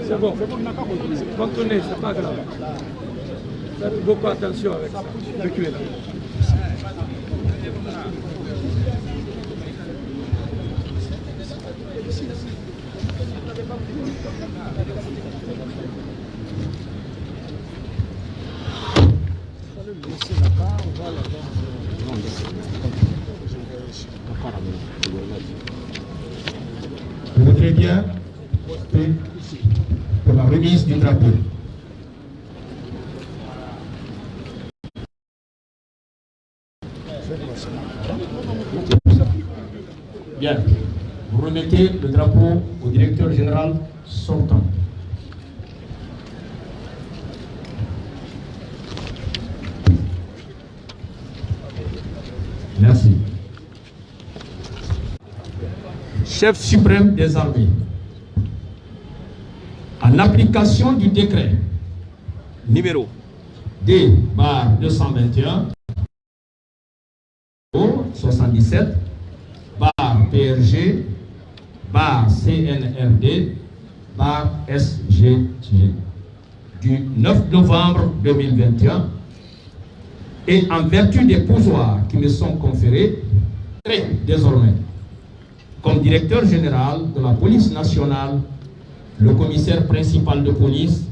C'est bon. Contenez, c'est pas grave. Faites beaucoup attention avec ça. Reculez là. Je voudrais bien voter pour la remise du drapeau. Bien. Vous remettez le drapeau au directeur général sortant. Merci. Chef suprême des armées, en application du décret numéro D/221 77 PRG CNRD SGG du 9 novembre 2021 et en vertu des pouvoirs qui me sont conférés, désormais comme directeur général de la police nationale, le commissaire principal de police,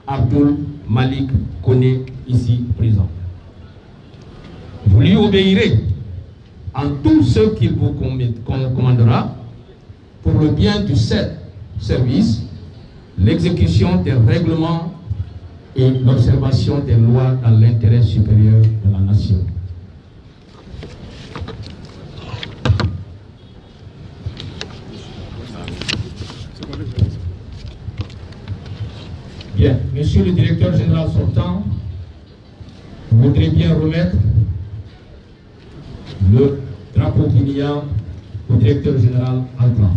Abdoul Malik Koné, ici présent. Vous lui obéirez en tout ce qu'il vous commandera pour le bien du service, l'exécution des règlements et l'observation des lois dans l'intérêt supérieur de la nation. Bien, monsieur le directeur général sortant, je voudrais bien remettre le drapeau guinéen au directeur général entrant.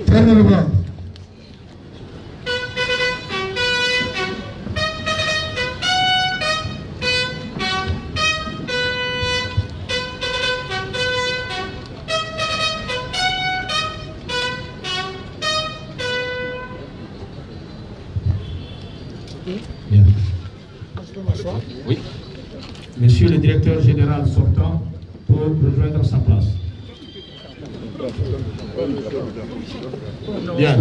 Fermez le bras. Bien. Oui. Monsieur le directeur général sortant pour rejoindre sa place. Bien.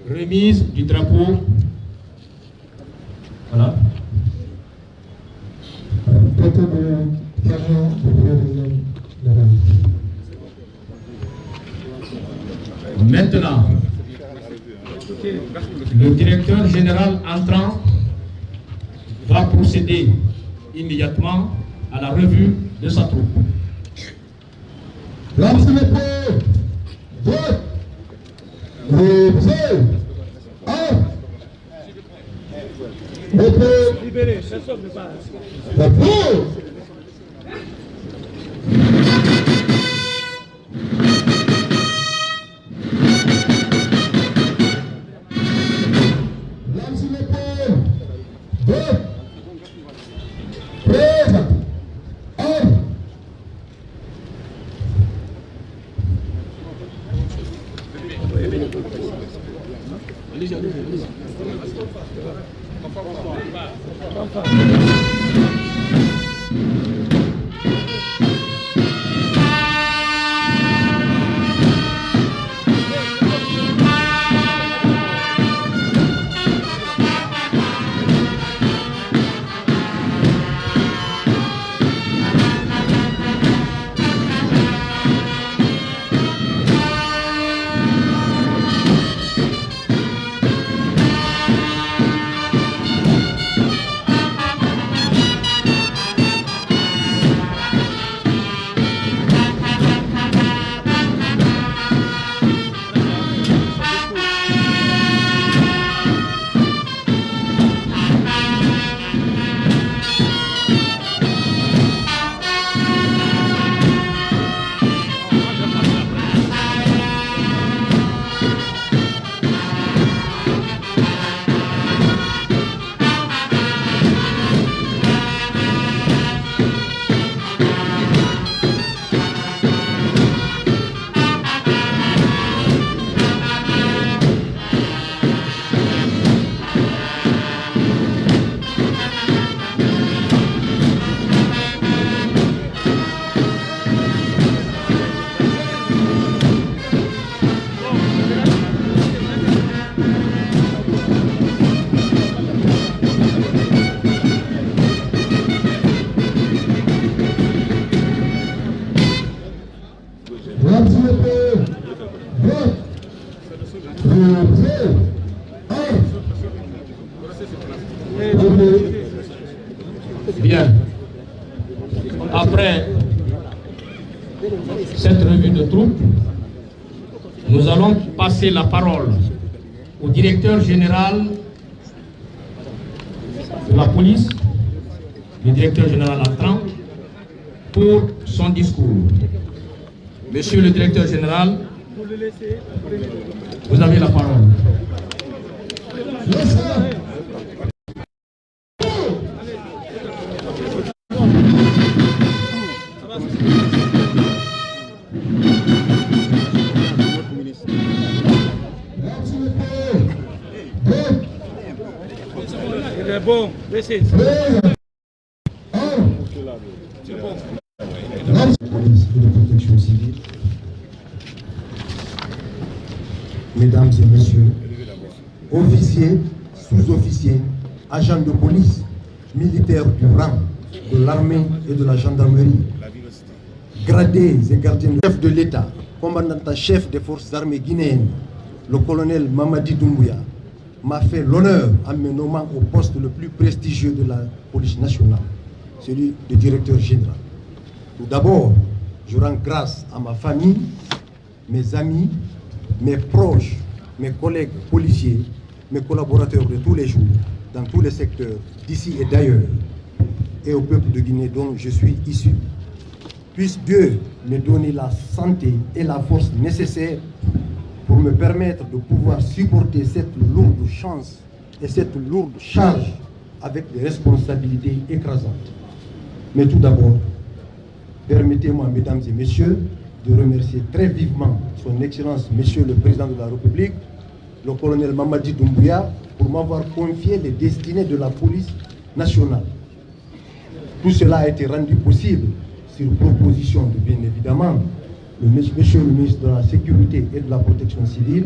Remise du drapeau. Voilà. Maintenant, le directeur général entrant va procéder immédiatement à la revue de sa troupe. Libérez, personne ne passe. Après cette revue de troupes, nous allons passer la parole au directeur général de la police, le directeur général entrant, pour son discours. Monsieur le directeur général, vous avez la parole. Bon, laissez. Mesdames et messieurs, officiers, sous-officiers, agents de police, militaires du rang de l'armée et de la gendarmerie, gradés et gardiens de chef de l'État, commandant-en-chef des forces armées guinéennes, le colonel Mamadi Doumbouya, m'a fait l'honneur en me nommant au poste le plus prestigieux de la police nationale, celui de directeur général. Tout d'abord, je rends grâce à ma famille, mes amis, mes proches, mes collègues policiers, mes collaborateurs de tous les jours, dans tous les secteurs, d'ici et d'ailleurs, et au peuple de Guinée dont je suis issu. Puisse Dieu me donner la santé et la force nécessaires pour me permettre de pouvoir supporter cette lourde chance et cette lourde charge avec des responsabilités écrasantes. Mais tout d'abord, permettez-moi, mesdames et messieurs, de remercier très vivement son Excellence, Monsieur le Président de la République, le colonel Mamadi Doumbouya, pour m'avoir confié les destinées de la police nationale. Tout cela a été rendu possible sur proposition de, bien évidemment, Monsieur le ministre de la Sécurité et de la Protection civile,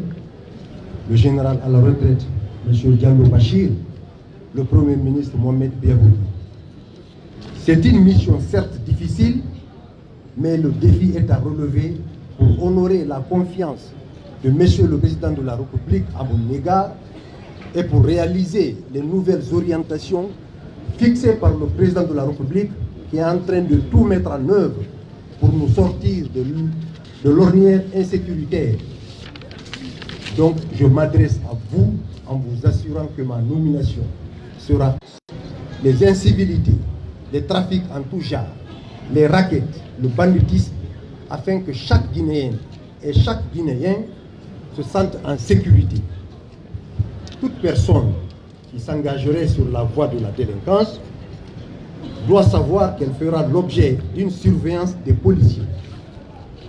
le général à la retraite, Monsieur Diallo Bachir, le Premier ministre Mohamed Biaboudi. C'est une mission certes difficile, mais le défi est à relever pour honorer la confiance de Monsieur le Président de la République à mon égard et pour réaliser les nouvelles orientations fixées par le Président de la République qui est en train de tout mettre en œuvre pour nous sortir de l'ornière insécuritaire. Donc, je m'adresse à vous en vous assurant que ma nomination sera les incivilités, les trafics en tout genre, les rackets, le banditisme, afin que chaque Guinéen et chaque Guinéen se sente en sécurité. Toute personne qui s'engagerait sur la voie de la délinquance doit savoir qu'elle fera l'objet d'une surveillance des policiers.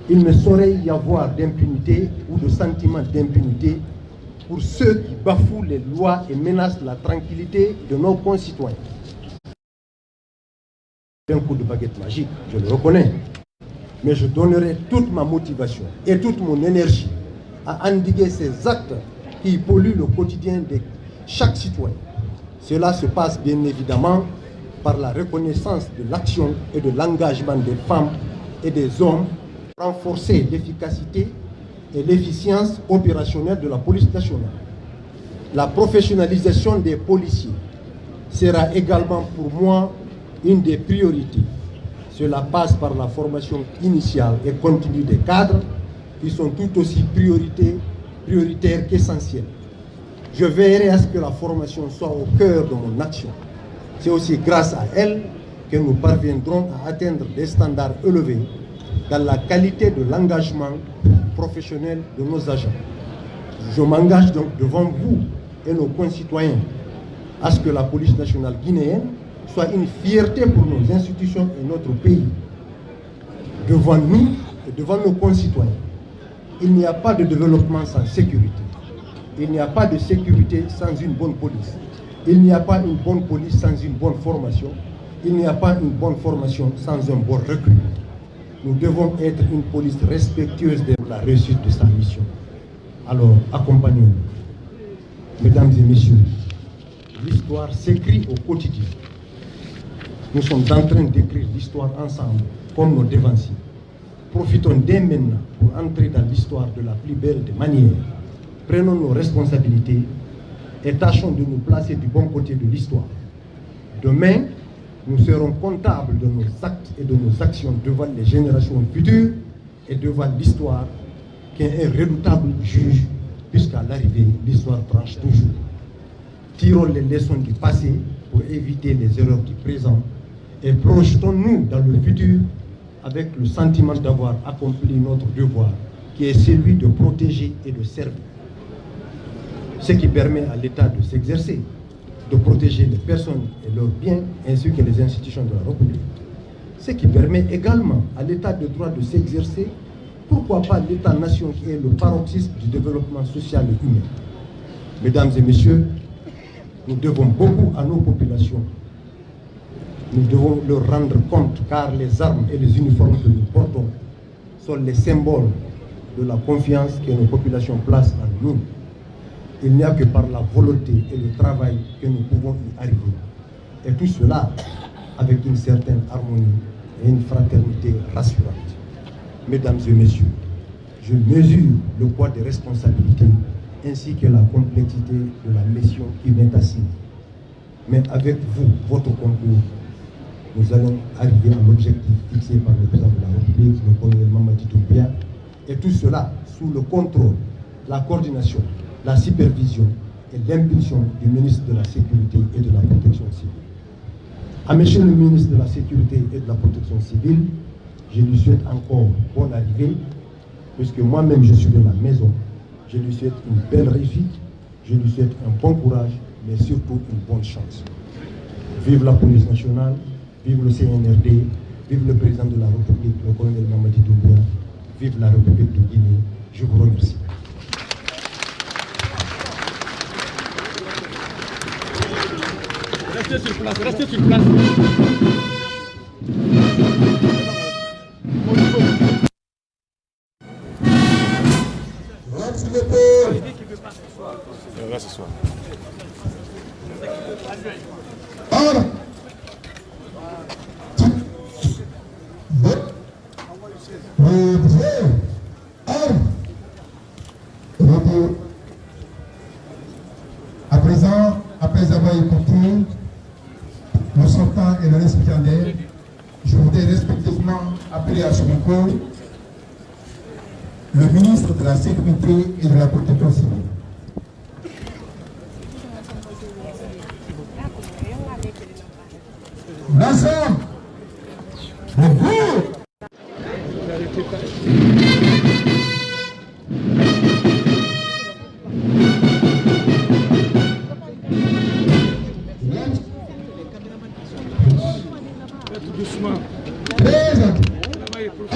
Il ne saurait y avoir d'impunité ou de sentiment d'impunité pour ceux qui bafouent les lois et menacent la tranquillité de nos concitoyens. C'est un coup de baguette magique, je le reconnais, mais je donnerai toute ma motivation et toute mon énergie à endiguer ces actes qui polluent le quotidien de chaque citoyen. Cela se passe bien évidemment par la reconnaissance de l'action et de l'engagement des femmes et des hommes, renforcer l'efficacité et l'efficience opérationnelle de la police nationale. La professionnalisation des policiers sera également pour moi une des priorités. Cela passe par la formation initiale et continue des cadres qui sont tout aussi prioritaires qu'essentielles. Je veillerai à ce que la formation soit au cœur de mon action. C'est aussi grâce à elle que nous parviendrons à atteindre des standards élevés dans la qualité de l'engagement professionnel de nos agents. Je m'engage donc devant vous et nos concitoyens à ce que la police nationale guinéenne soit une fierté pour nos institutions et notre pays. Devant nous et devant nos concitoyens, il n'y a pas de développement sans sécurité. Il n'y a pas de sécurité sans une bonne police. Il n'y a pas une bonne police sans une bonne formation. Il n'y a pas une bonne formation sans un bon recul. Nous devons être une police respectueuse de la réussite de sa mission. Alors, accompagnons-nous. Mesdames et messieurs, l'histoire s'écrit au quotidien. Nous sommes en train d'écrire l'histoire ensemble, comme nos devanciers. Profitons dès maintenant pour entrer dans l'histoire de la plus belle des manières. Prenons nos responsabilités et tâchons de nous placer du bon côté de l'histoire. Demain, nous serons comptables de nos actes et de nos actions devant les générations futures et devant l'histoire, qui est un redoutable juge, puisqu'à l'arrivée, l'histoire tranche toujours. Tirons les leçons du passé pour éviter les erreurs du présent et projetons-nous dans le futur avec le sentiment d'avoir accompli notre devoir, qui est celui de protéger et de servir. Ce qui permet à l'État de s'exercer, de protéger les personnes et leurs biens, ainsi que les institutions de la République. Ce qui permet également à l'État de droit de s'exercer, pourquoi pas l'État-nation qui est le paroxysme du développement social et humain. Mesdames et messieurs, nous devons beaucoup à nos populations. Nous devons leur rendre compte, car les armes et les uniformes que nous portons sont les symboles de la confiance que nos populations placent en nous. Il n'y a que par la volonté et le travail que nous pouvons y arriver. Et tout cela avec une certaine harmonie et une fraternité rassurante. Mesdames et messieurs, je mesure le poids des responsabilités ainsi que la complexité de la mission qui m'est assignée. Mais avec vous, votre concours, nous allons arriver à l'objectif fixé par le président de la République, le colonel Mamadi Doumbouya, et tout cela sous le contrôle, la coordination, la supervision et l'impulsion du ministre de la Sécurité et de la Protection civile. À monsieur le ministre de la Sécurité et de la Protection civile, je lui souhaite encore bonne arrivée, puisque moi-même je suis de la maison. Je lui souhaite une belle réussite, je lui souhaite un bon courage, mais surtout une bonne chance. Vive la police nationale, vive le CNRD, vive le président de la République, le colonel Mamadi Doumbouya, vive la République de Guinée. Je vous remercie. Restez sur place, restez sur place. Va s'asseoir. À présent, après avoir écouté le sortant et le récipiendaire, je voudrais respectivement appeler à son concours le ministre de la Sécurité et de la Protection civile. L'ensemble, le groupe. Faites doucement. Présent. Travaillez pour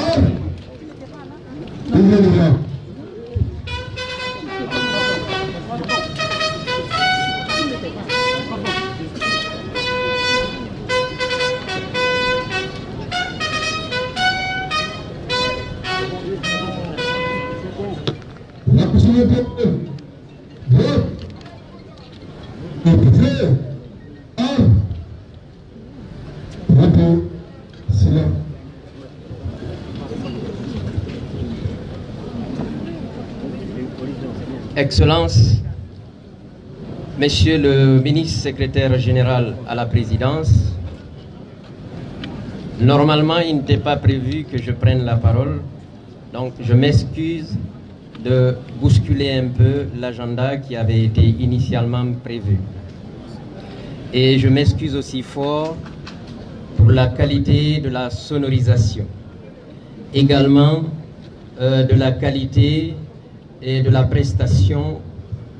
La possibilité de Excellences, Monsieur le ministre secrétaire général à la présidence, normalement il n'était pas prévu que je prenne la parole, donc je m'excuse de bousculer un peu l'agenda qui avait été initialement prévu. Et je m'excuse aussi fort pour la qualité de la sonorisation, également de la qualité et de la prestation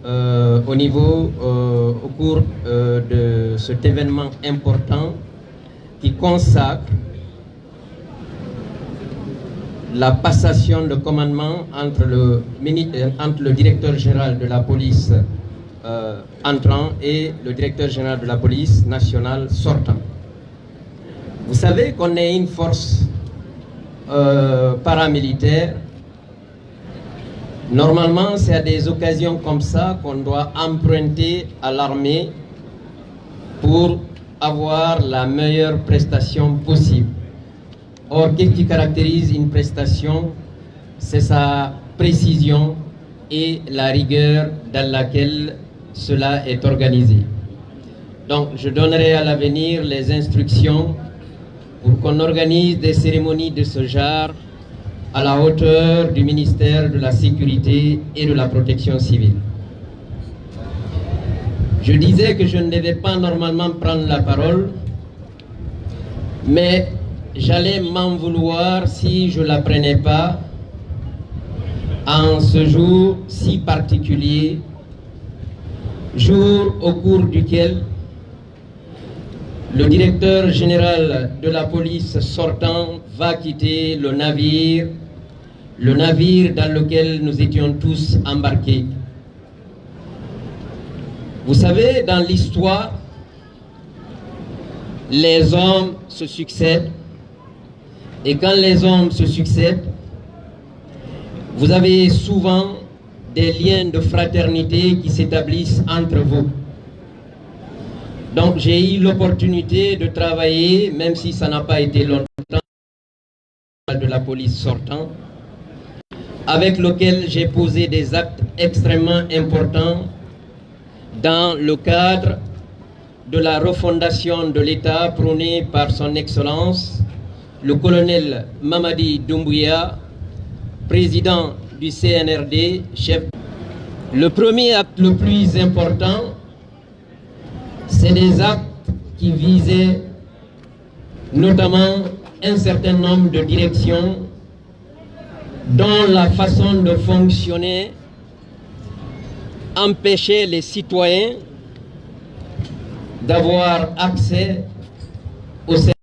au cours de cet événement important qui consacre la passation de commandement entre le directeur général de la police entrant et le directeur général de la police nationale sortant. Vous savez qu'on est une force paramilitaire. Normalement, c'est à des occasions comme ça qu'on doit emprunter à l'armée pour avoir la meilleure prestation possible. Or, qu'est-ce qui caractérise une prestation? C'est sa précision et la rigueur dans laquelle cela est organisé. Donc, je donnerai à l'avenir les instructions pour qu'on organise des cérémonies de ce genre à la hauteur du ministère de la Sécurité et de la Protection civile. Je disais que je ne devais pas normalement prendre la parole, mais j'allais m'en vouloir si je ne la prenais pas en ce jour si particulier, jour au cours duquel le directeur général de la police sortant va quitter le navire dans lequel nous étions tous embarqués. Vous savez, dans l'histoire, les hommes se succèdent, et quand les hommes se succèdent, vous avez souvent des liens de fraternité qui s'établissent entre vous. Donc j'ai eu l'opportunité de travailler, même si ça n'a pas été longtemps, de la police sortant, avec lequel j'ai posé des actes extrêmement importants dans le cadre de la refondation de l'État prônée par son Excellence, le colonel Mamadi Doumbouya, président du CNRD, chef. Le premier acte le plus important, c'est des actes qui visaient notamment un certain nombre de directions dont la façon de fonctionner empêchait les citoyens d'avoir accès aux services